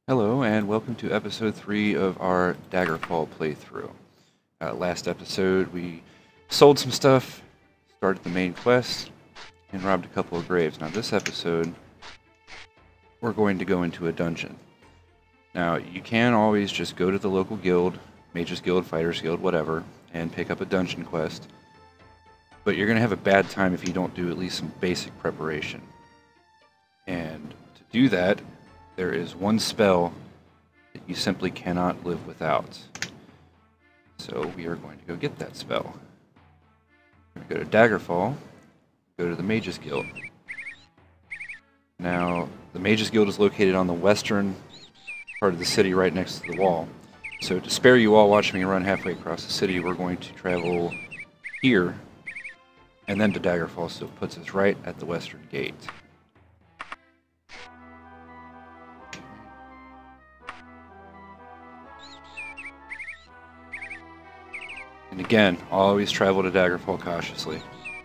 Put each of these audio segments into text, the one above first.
Hello, and welcome to episode 3 of our Daggerfall playthrough. Last episode, we sold some stuff, started the main quest, and robbed a couple of graves. Now, this episode, we're going to go into a dungeon. Now, you can always just go to the local guild, Mages Guild, Fighters Guild, whatever, and pick up a dungeon quest. But you're going to have a bad time if you don't do at least some basic preparation. And to do that, there is one spell that you simply cannot live without. So we are going to go get that spell. We're going to go to Daggerfall, go to the Mages Guild. Now, the Mages Guild is located on the western part of the city right next to the wall. So to spare you all watching me run halfway across the city, we're going to travel here and then to Daggerfall, so it puts us right at the western gate. And again, always travel to Daggerfall cautiously.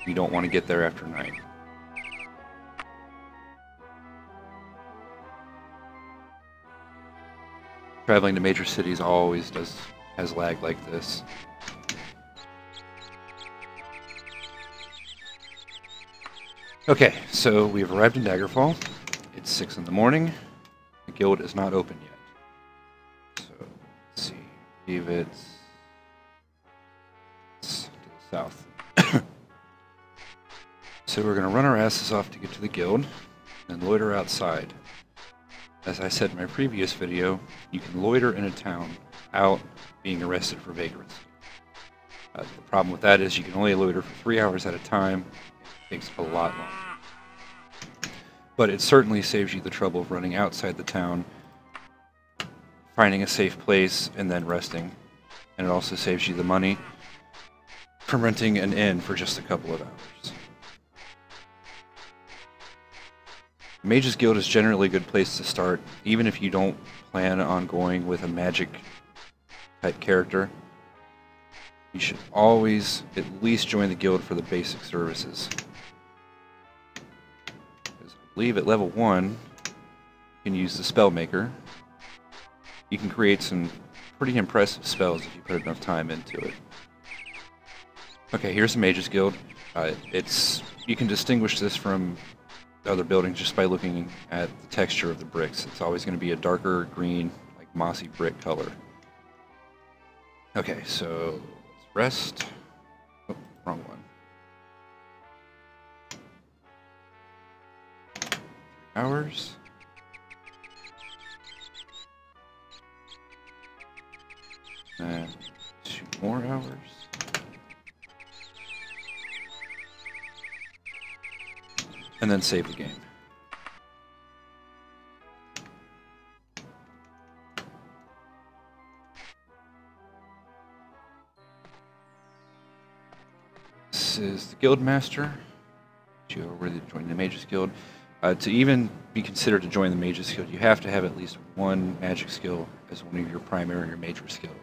You don't want to get there after night. Traveling to major cities always has lag like this. Okay, so we've arrived in Daggerfall. It's 6 in the morning. The guild is not open yet. So, let's see. Leave it to the south. So we're going to run our asses off to get to the guild and loiter outside. As I said in my previous video, you can loiter in a town without being arrested for vagrancy. The problem with that is you can only loiter for 3 hours at a time. It takes a lot longer. But it certainly saves you the trouble of running outside the town, finding a safe place, and then resting. And it also saves you the money from renting an inn for just a couple of hours. Mages Guild is generally a good place to start, even if you don't plan on going with a magic type character. You should always at least join the guild for the basic services. Because I believe at level 1, you can use the spell maker. You can create some pretty impressive spells if you put enough time into it. Okay, here's the Mages Guild. You can distinguish this from other buildings just by looking at the texture of the bricks. It's always going to be a darker green, like mossy brick color. Okay, so let's rest. Oh, wrong one. 3 hours. And 2 more hours. And then save the game. This is the guild master. You are ready to join the Mages Guild. To even be considered to join the Mages Guild, you have to have at least one magic skill as one of your primary or major skills.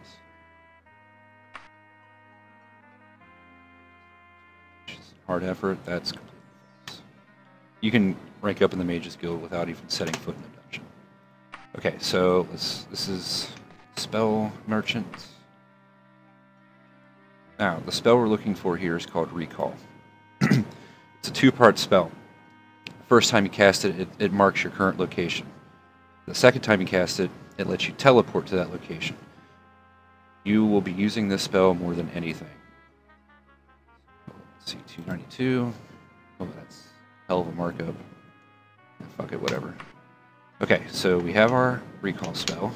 Hard effort, that's completely false. You can rank up in the Mages Guild without even setting foot in the dungeon. Okay, so this is Spell Merchant. Now, the spell we're looking for here is called Recall. It's a 2-part spell. The first time you cast it, it marks your current location. The second time you cast it, it lets you teleport to that location. You will be using this spell more than anything. Let's see, 292. Oh, that's hell of a markup. Fuck it, whatever. Okay, so we have our recall spell.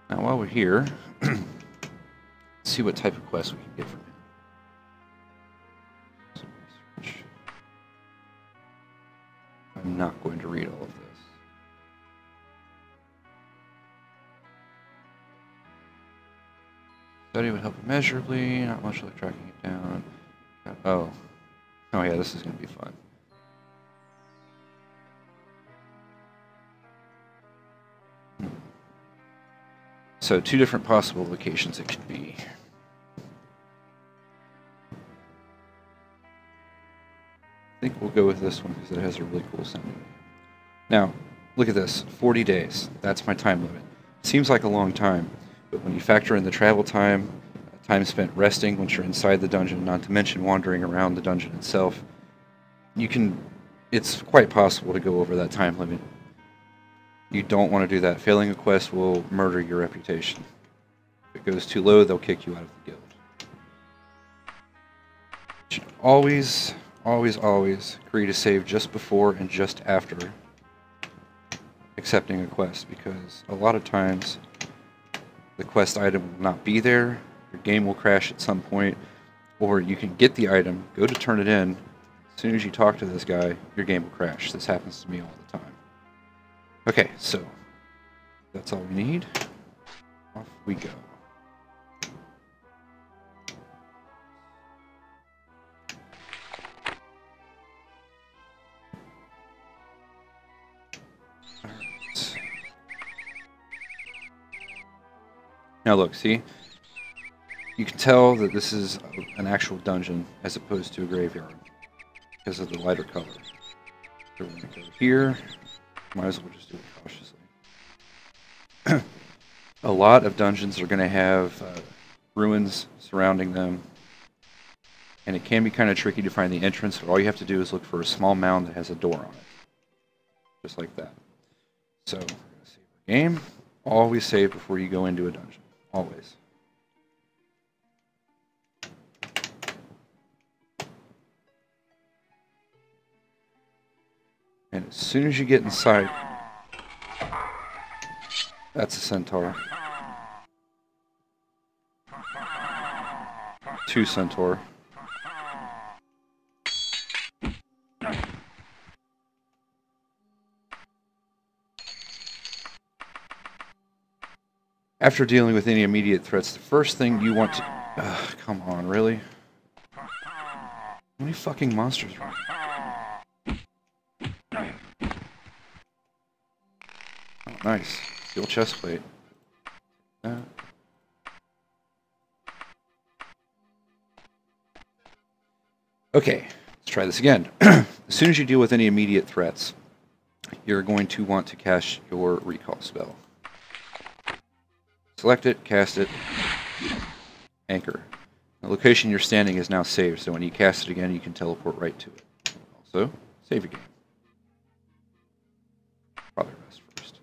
Now while we're here, let's see what type of quest we can get from him. Some research. I'm not going to read all of this. Study would help immeasurably, not much like tracking it down. Oh yeah, this is going to be fun. So 2 different possible locations it could be. think we'll go with this one because it has a really cool sound. Now, look at this. 40 days. That's my time limit. Seems like a long time, but when you factor in the travel time, time spent resting once you're inside the dungeon, not to mention wandering around the dungeon itself, it's quite possible to go over that time limit. You don't want to do that. Failing a quest will murder your reputation. If it goes too low, they'll kick you out of the guild. You should always, always, always create a save just before and just after accepting a quest, because a lot of times the quest item will not be there, your game will crash at some point, or you can get the item, go to turn it in, as soon as you talk to this guy, your game will crash. This happens to me all the time. Okay, so that's all we need. Off we go. Now look, see? You can tell that this is an actual dungeon as opposed to a graveyard because of the lighter color. So we're going to go here. Might as well just do it cautiously. A lot of dungeons are going to have ruins surrounding them, and it can be kind of tricky to find the entrance, but all you have to do is look for a small mound that has a door on it. Just like that. So, we're going to save our game. Always save before you go into a dungeon. Always. And as soon as you get inside, that's a centaur. 2 centaur. After dealing with any immediate threats, the first thing you want to... come on, really? How many fucking monsters are there? Oh, nice. Steel chest plate. Okay, let's try this again. As soon as you deal with any immediate threats, you're going to want to cast your recall spell. Select it, cast it, anchor. The location you're standing is now saved, so when you cast it again, you can teleport right to it. Also, save your game. Probably rest first.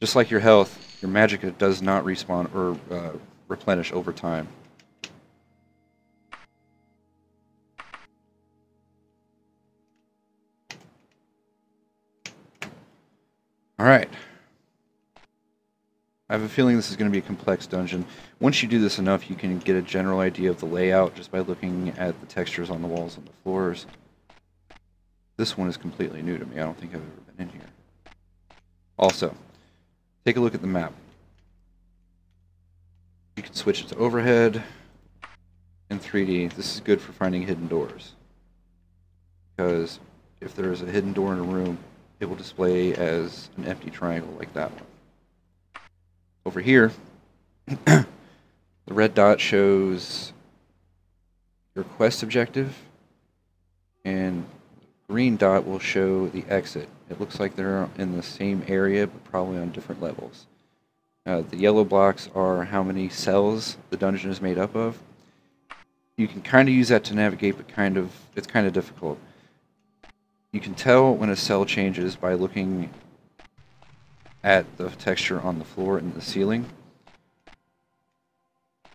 Just like your health, your magicka does not respawn or replenish over time. Alright. I have a feeling this is going to be a complex dungeon. Once you do this enough, you can get a general idea of the layout just by looking at the textures on the walls and the floors. This one is completely new to me. I don't think I've ever been in here. Also, take a look at the map. You can switch it to overhead and 3D. This is good for finding hidden doors, because if there is a hidden door in a room, it will display as an empty triangle like that one. Over here, the red dot shows your quest objective, and the green dot will show the exit. It looks like they're in the same area, but probably on different levels. The yellow blocks are how many cells the dungeon is made up of. You can kind of use that to navigate, but it's kind of difficult. You can tell when a cell changes by looking at the texture on the floor and the ceiling.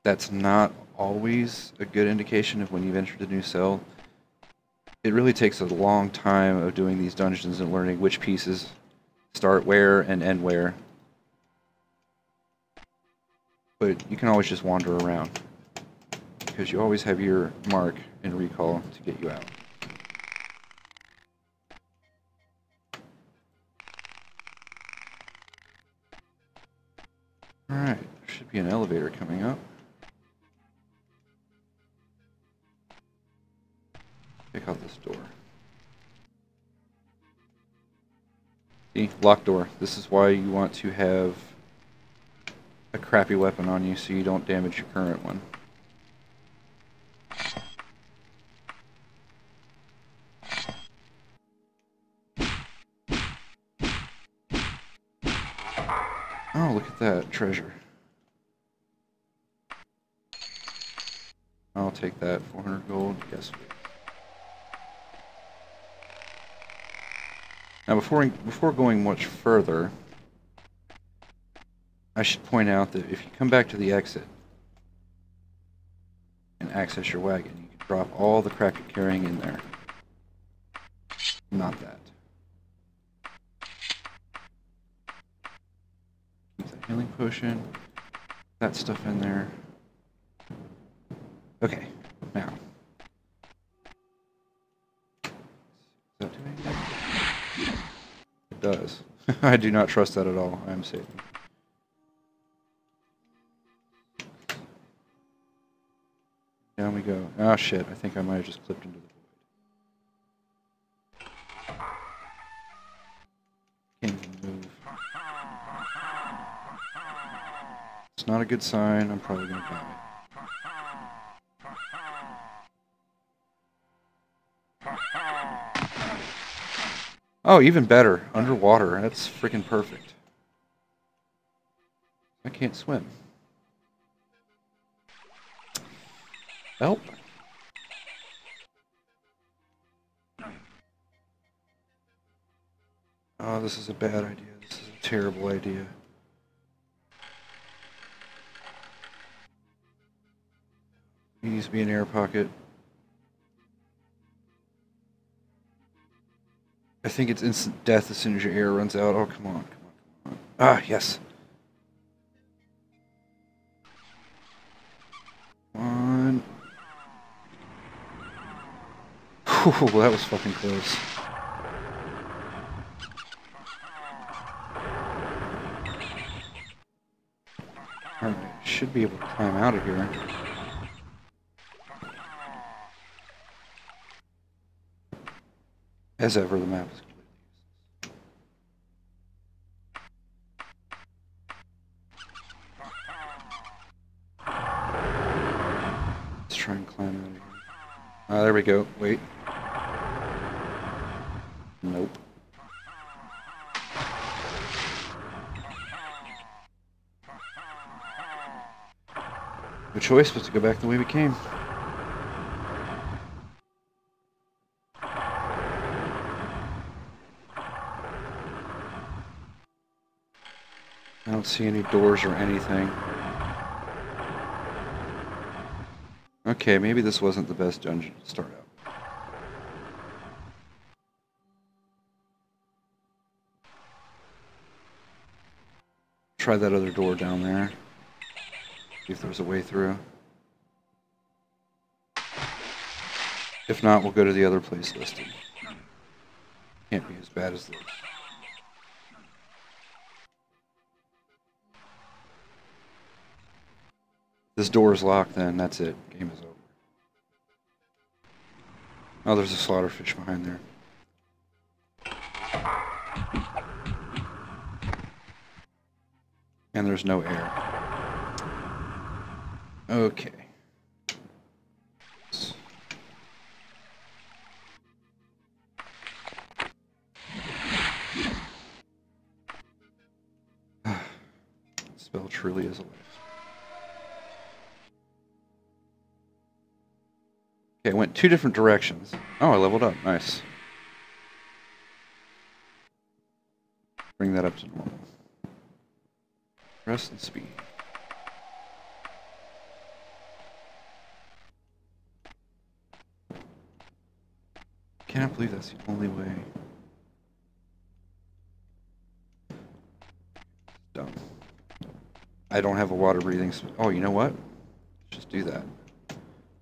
That's not always a good indication of when you've entered a new cell. It really takes a long time of doing these dungeons and learning which pieces start where and end where. But you can always just wander around, because you always have your mark and recall to get you out. Alright, there should be an elevator coming up. Check out this door. See? Locked door. This is why you want to have a crappy weapon on you so you don't damage your current one. Oh, look at that treasure. I'll take that. 400 gold. Yes. Now, before going much further, I should point out that if you come back to the exit and access your wagon, you can drop all the crap you're carrying in there. Not that. Keep that healing potion. That stuff in there. Okay, now. Does that do anything? It does. I do not trust that at all. I am safe. Down we go. Oh shit, I think I might have just clipped into the void. Can't even move. It's not a good sign. I'm probably gonna die. Oh, even better. Underwater. That's freaking perfect. I can't swim. Help. Oh, this is a bad idea. This is a terrible idea. It needs to be an air pocket. I think it's instant death as soon as your air runs out. Oh, come on, come on, come on. Ah, yes. Come on. Whew, that was fucking close. Alright, should be able to climb out of here. As ever, the map is completely useless. Let's try and climb out of here. Ah, there we go. Wait. Nope. The choice was to go back the way we came. I don't see any doors or anything. Okay, maybe this wasn't the best dungeon to start out. Try that other door down there. See if there's a way through. If not, we'll go to the other place listed. Can't be as bad as this. This door is locked, then that's it. Game is over. Oh, there's a slaughterfish behind there. And there's no air. Okay. Spell truly is alive. Okay, it went two different directions. Oh, I leveled up. Nice. Bring that up to normal. Rest and speed. Cannot believe that's the only way. Dumb. I don't have a water breathing spell. Oh, you know what? Let's just do that.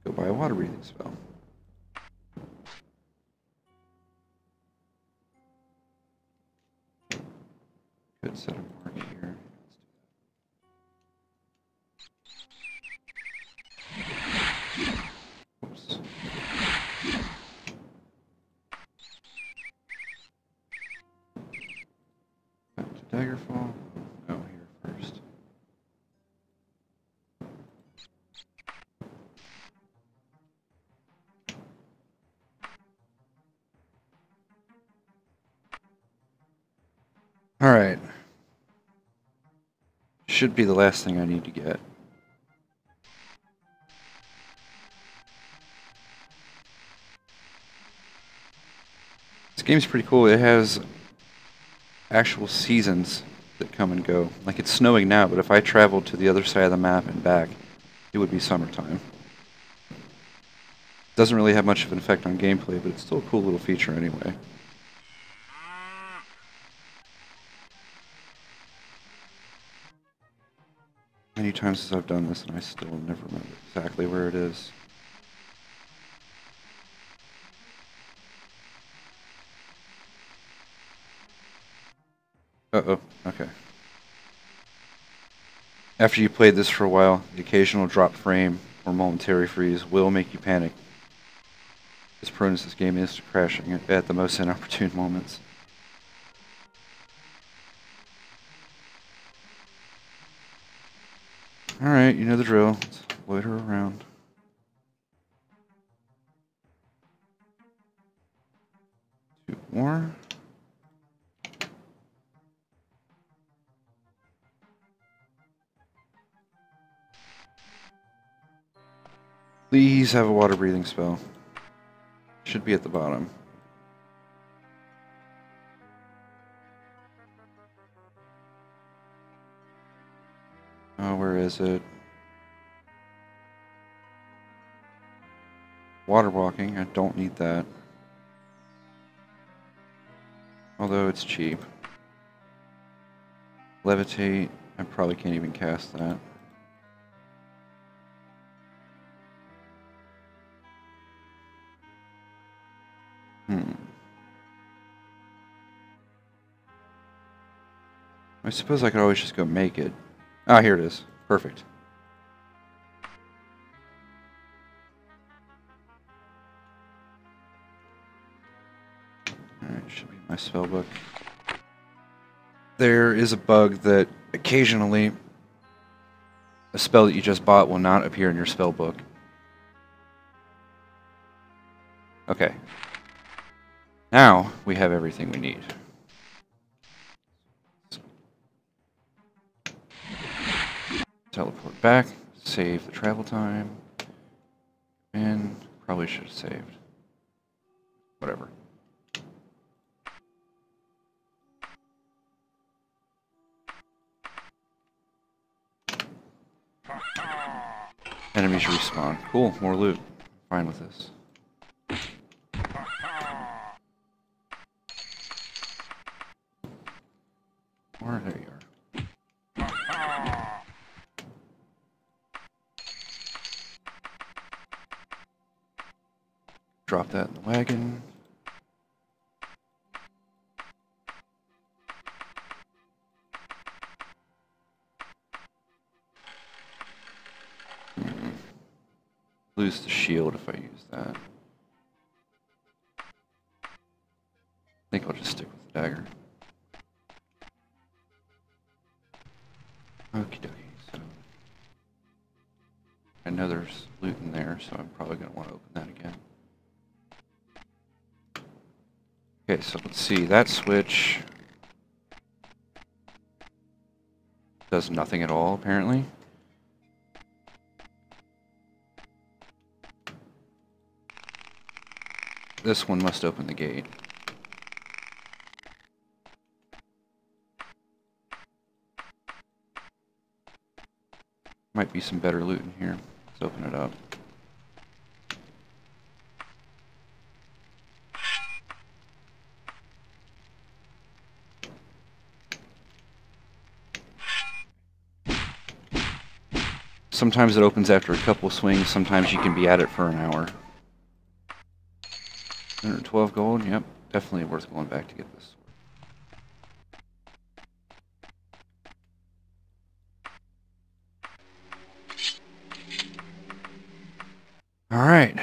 Go buy a water breathing spell. Could set a mark here. Oops. Back to Daggerfall. Oh, here first. All right. should be the last thing I need to get. This game's pretty cool. It has actual seasons that come and go. Like, it's snowing now, but if I traveled to the other side of the map and back, it would be summertime. Doesn't really have much of an effect on gameplay, but it's still a cool little feature anyway. Many times as I've done this, and I still never remember exactly where it is. Uh-oh, okay. After you played this for a while, the occasional drop frame or momentary freeze will make you panic. As prone as this game is to crashing at the most inopportune moments. Alright, you know the drill. Let's loiter around. Two more. Please have a water breathing spell. Should be at the bottom. Oh, where is it? Water walking, I don't need that. Although it's cheap. Levitate, I probably can't even cast that. I suppose I could always just go make it. Ah, here it is. Perfect. Alright, should be my spell book. There is a bug that occasionally a spell that you just bought will not appear in your spell book. Okay. Now we have everything we need. Teleport back, save the travel time, and probably should have saved. Whatever. Enemies respawn. Cool, more loot. Fine with this. Or there you are. Drop that in the wagon. Lose the shield if I use that. I think I'll just stick with the dagger. Okie dokie. So I know there's loot in there, so I'm probably going to want to open that again. Okay, so let's see. That switch does nothing at all, apparently. This one must open the gate. Might be some better loot in here. Let's open it up. Sometimes it opens after a couple swings, sometimes you can be at it for an hour. 112 gold, yep, definitely worth going back to get this. Alright,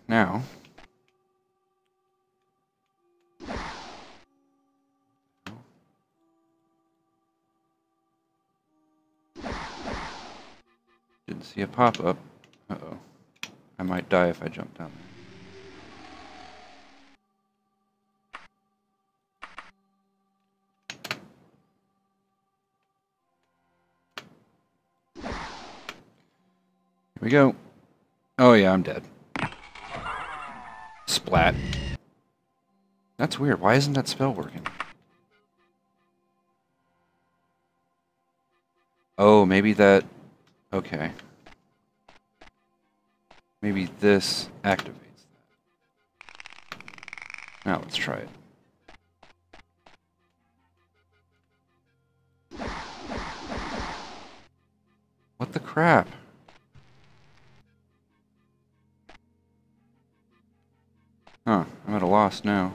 now. Didn't see a pop-up. Uh-oh. I might die if I jump down there. we go. Oh yeah, I'm dead. Splat. That's weird. Why isn't that spell working? Oh, maybe that... Okay. Maybe this activates that. Now let's try it. What the crap? Huh, I'm at a loss now.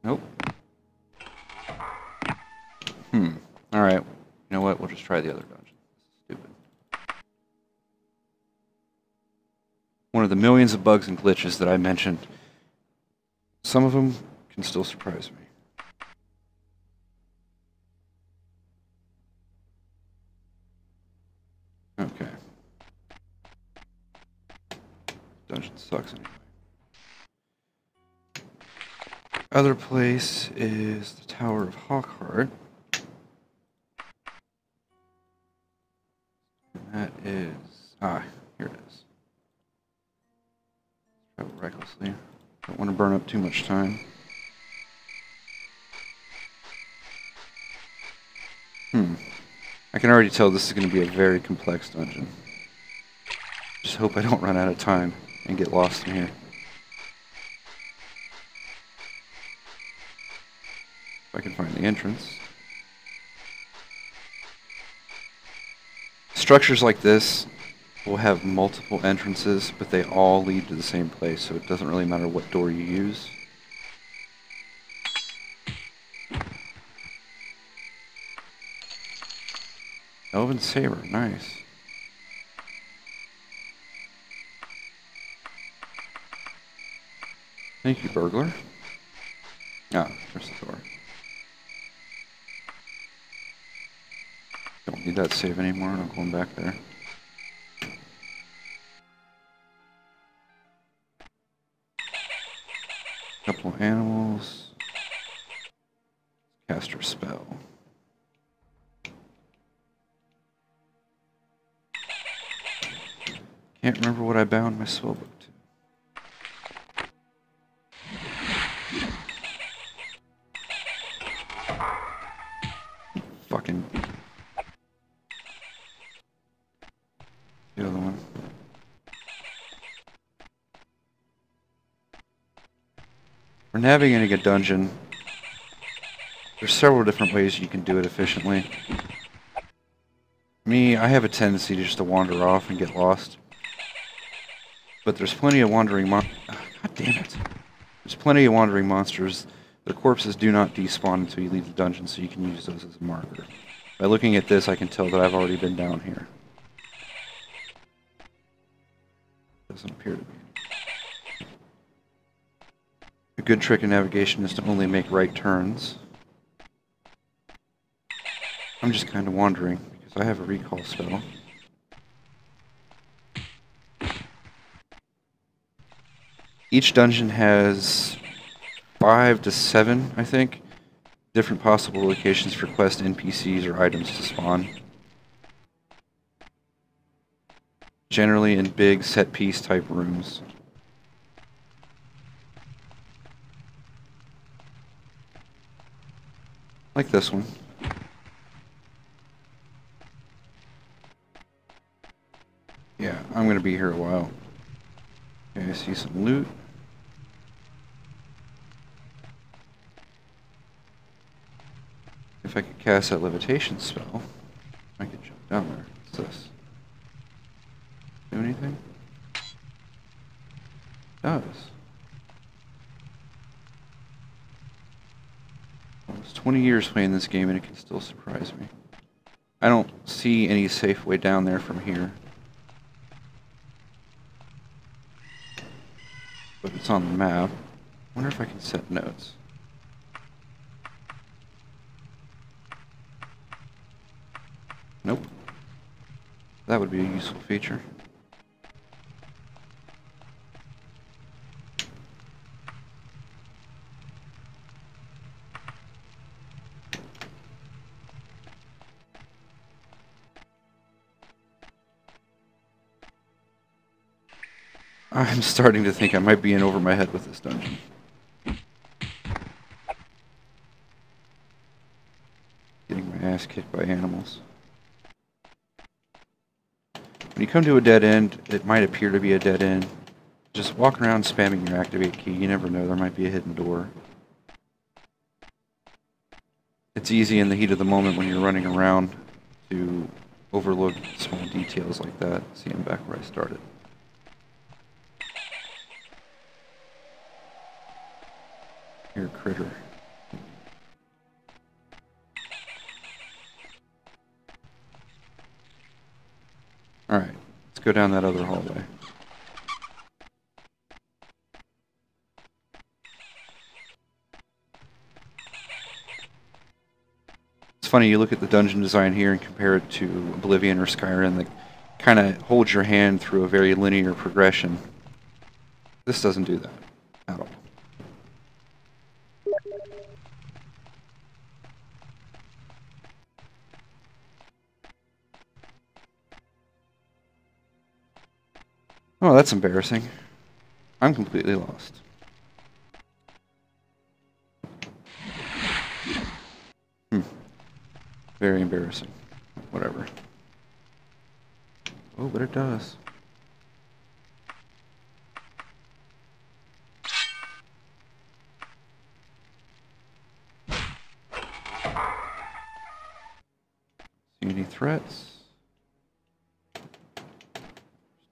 Nope. Alright. You know what? We'll just try the other dungeon. Stupid. One of the millions of bugs and glitches that I mentioned. Some of them can still surprise me. Okay. Dungeon sucks anyway. Other place is the Tower of Hawkheart. And that is... here it is. Travel recklessly. Don't want to burn up too much time. I can already tell this is going to be a very complex dungeon. Just hope I don't run out of time and get lost in here. If I can find the entrance. Structures like this will have multiple entrances, but they all lead to the same place, so it doesn't really matter what door you use. Elven Saber, nice. Thank you, burglar. Ah, there's the door. Don't need that save anymore, I'm not going back there. Couple animals. Cast her spell. Can't remember what I bound my spellbook to. Fucking... the other one. For navigating a dungeon, there's several different ways you can do it efficiently. Me, I have a tendency to just to wander off and get lost. But there's plenty of wandering God damn it. There's plenty of wandering monsters. Their corpses do not despawn until you leave the dungeon, so you can use those as a marker. By looking at this, I can tell that I've already been down here. Doesn't appear to be. A good trick in navigation is to only make right turns. I'm just kind of wandering, because I have a recall spell. Each dungeon has 5 to 7, I think, different possible locations for quest NPCs or items to spawn. Generally in big set-piece type rooms. Like this one. Yeah, I'm going to be here a while. Okay, I see some loot. If I could cast that levitation spell, I could jump down there. What's this? Do anything? It does. Well, it's 20 years playing this game and it can still surprise me. I don't see any safe way down there from here. But it's on the map. I wonder if I can set notes. Nope. That would be a useful feature. I'm starting to think I might be in over my head with this dungeon. Getting my ass kicked by animals. When you come to a dead end, it might appear to be a dead end. Just walk around spamming your activate key. You never know, there might be a hidden door. It's easy in the heat of the moment when you're running around to overlook small details like that. See, I'm back where I started. Here, critter. Alright, let's go down that other hallway. It's funny, you look at the dungeon design here and compare it to Oblivion or Skyrim that kind of holds your hand through a very linear progression. This doesn't do that at all. Oh, that's embarrassing. I'm completely lost. Very embarrassing. Whatever. Oh, but it does. See any threats?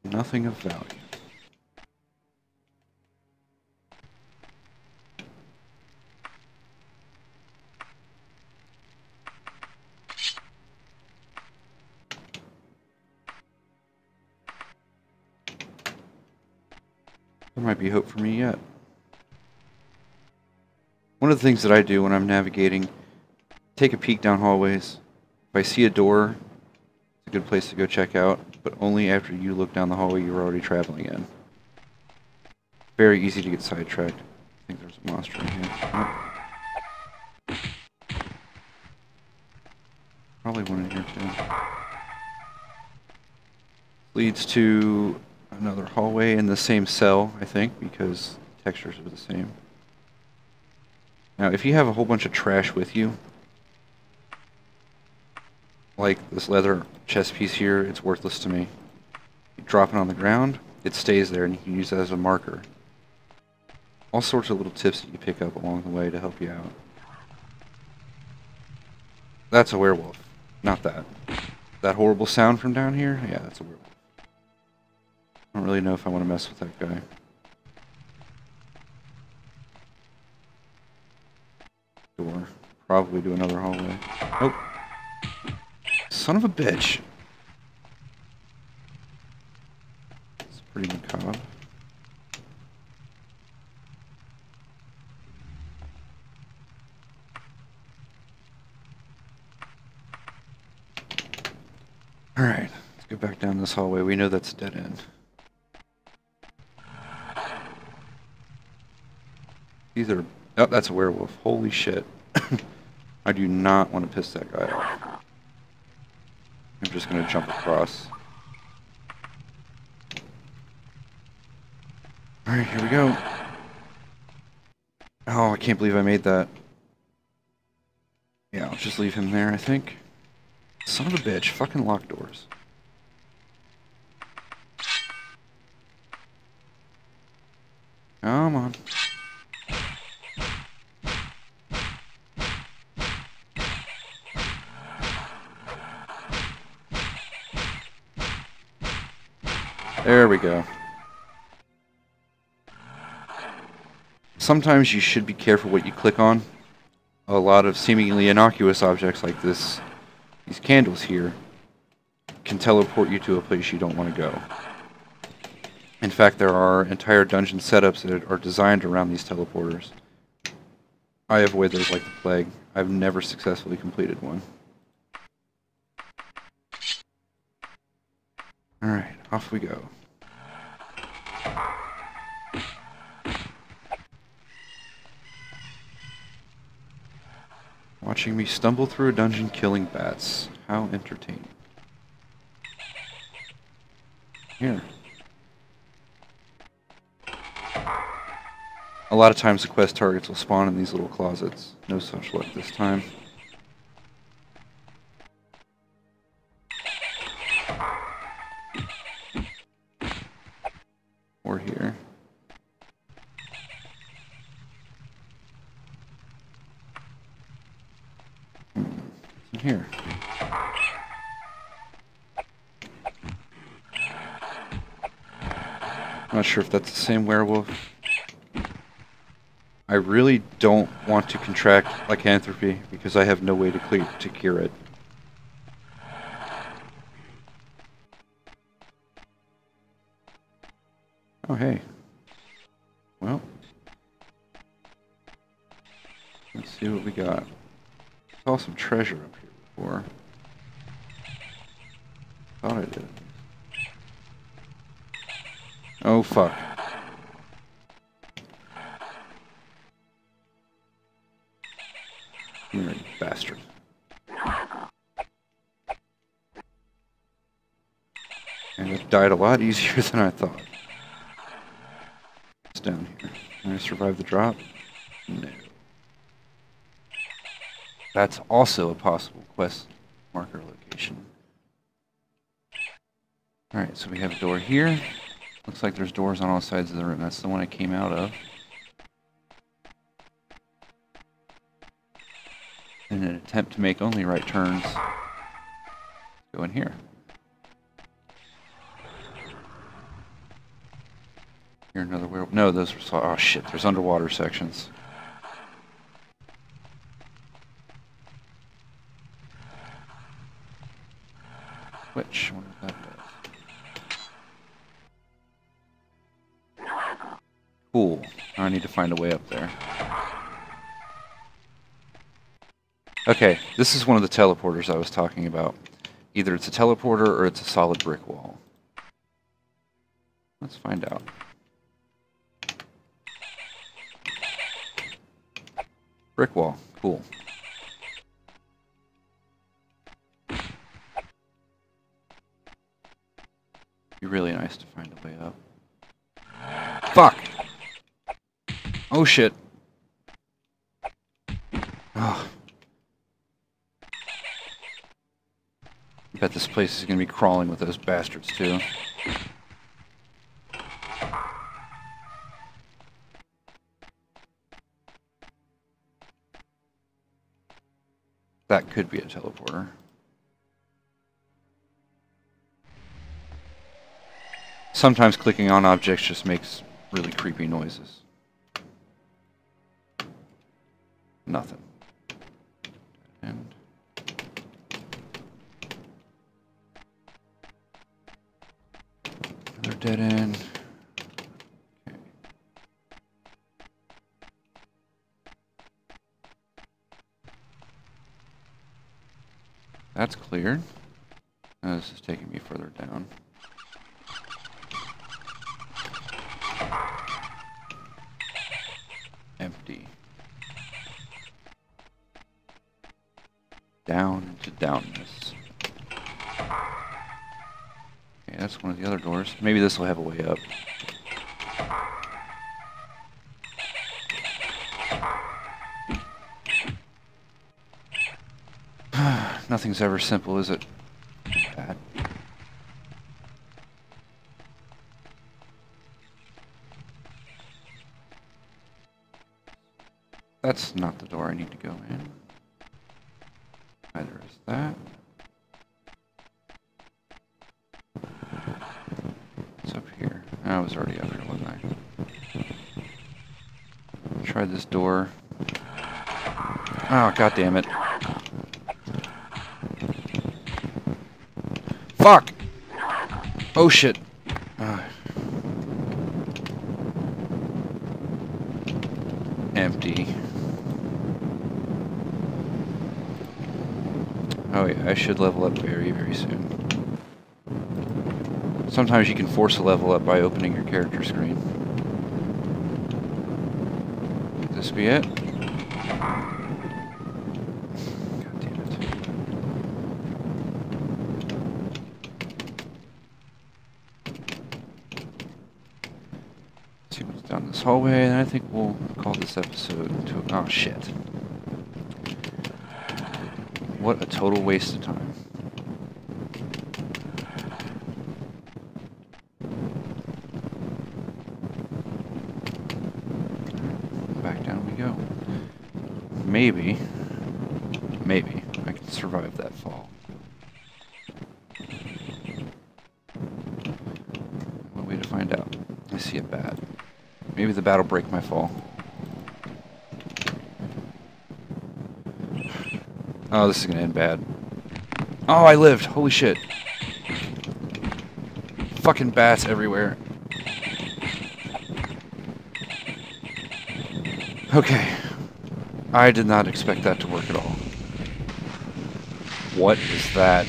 Nothing of value. There might be hope for me yet. One of the things that I do when I'm navigating, take a peek down hallways. If I see a door, it's a good place to go check out, but only after you look down the hallway you're already traveling in. Very easy to get sidetracked. I think there's a monster in here. Oh. Probably one in here too. Leads to another hallway in the same cell, I think, because textures are the same. Now, if you have a whole bunch of trash with you, like this leather chest piece here, it's worthless to me. You drop it on the ground, it stays there, and you can use it as a marker. All sorts of little tips that you pick up along the way to help you out. That's a werewolf, not that. That horrible sound from down here? Yeah, that's a werewolf. I don't really know if I want to mess with that guy. Door. Probably do another hallway. Nope. Son of a bitch. It's pretty macabre. Alright, let's go back down this hallway. We know that's a dead end. These are... Oh, that's a werewolf. Holy shit. I do not want to piss that guy off. I'm just going to jump across. Alright, here we go. Oh, I can't believe I made that. Yeah, I'll just leave him there, I think. Son of a bitch. Fucking lock doors. Come on. There we go. Sometimes you should be careful what you click on. A lot of seemingly innocuous objects like this, these candles here, can teleport you to a place you don't want to go. In fact, there are entire dungeon setups that are designed around these teleporters. I avoid those like the plague. I've never successfully completed one. Alright, off we go. Watching me stumble through a dungeon killing bats. How entertaining. Here. A lot of times the quest targets will spawn in these little closets. No such luck this time. Or here. In here. I'm not sure if that's the same werewolf. I really don't want to contract lycanthropy because I have no way to cure it. Oh, hey. Well. Let's see what we got. Saw some treasure up here before. Thought I did. Oh, fuck. You're a bastard. And it died a lot easier than I thought. It's down here. Can I survive the drop? No. That's also a possible quest marker location. Alright, so we have a door here. Looks like there's doors on all sides of the room. That's the one I came out of. In an attempt to make only right turns, go in here. Here another werewolf. No, those were... Oh shit, there's underwater sections. Which one is that? Cool. Now I need to find a way up there. Okay, this is one of the teleporters I was talking about. Either it's a teleporter or it's a solid brick wall. Let's find out. Brick wall. Cool. Be really nice to find a way up. Fuck! Oh shit. Oh. I bet this place is gonna be crawling with those bastards too. That could be a teleporter. Sometimes clicking on objects just makes really creepy noises. Nothing. And another dead end. Okay. That's cleared. Now this is taking me further down. Empty. Down into downness. Okay, that's one of the other doors. Maybe this will have a way up. Nothing's ever simple, is it? Bad. That's not the door I need to go in. Neither is that. What's up here? I was already up here, wasn't I? Try this door. Oh, god damn it. Fuck! Oh shit. Empty. Oh yeah, I should level up very, very soon. Sometimes you can force a level up by opening your character screen. Could this be it? God damn it. Let's see what's down this hallway, and I think we'll call this episode to a... Oh, shit. What a total waste of time. Back down we go. Maybe I can survive that fall. One way to find out. I see a bat. Maybe the bat will break my fall. Oh, this is gonna end bad. Oh, I lived! Holy shit. Fucking bats everywhere. Okay. I did not expect that to work at all. What is that?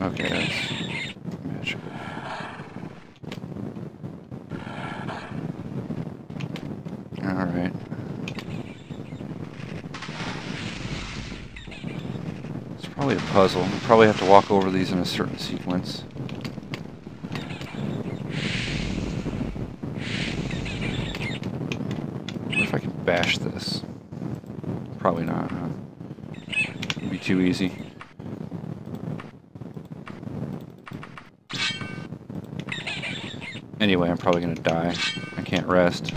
Okay, that's magical. Alright. It's probably a puzzle. We'll probably have to walk over these in a certain sequence. If I can bash this. Probably not, huh? It'd be too easy. Anyway, I'm probably gonna die. I can't rest.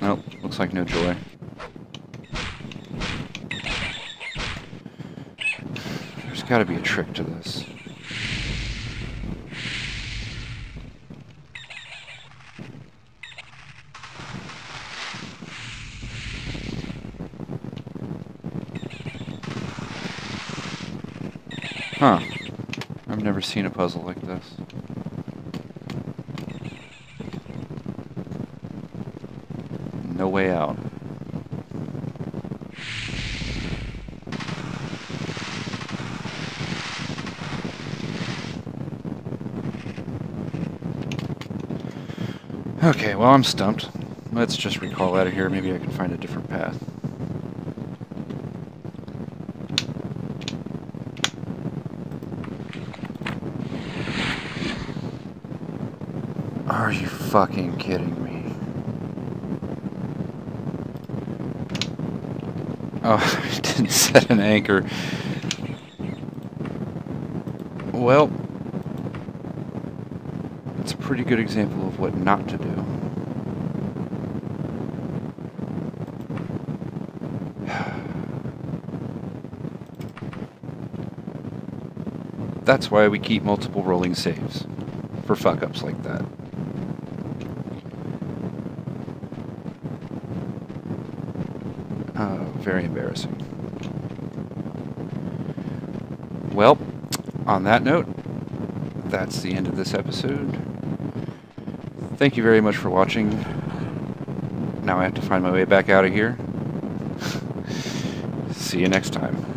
Nope, looks like no joy. There's gotta be a trick to this. Huh. I've never seen a puzzle like this. No way out. Okay, well, I'm stumped. Let's just recall out of here. Maybe I can find a different path. Are you fucking kidding me? Oh, I didn't set an anchor. Well, it's a pretty good example of what not to do. That's why we keep multiple rolling saves. For fuck-ups like that. Very embarrassing. Well, on that note, that's the end of this episode. Thank you very much for watching. Now I have to find my way back out of here. See you next time.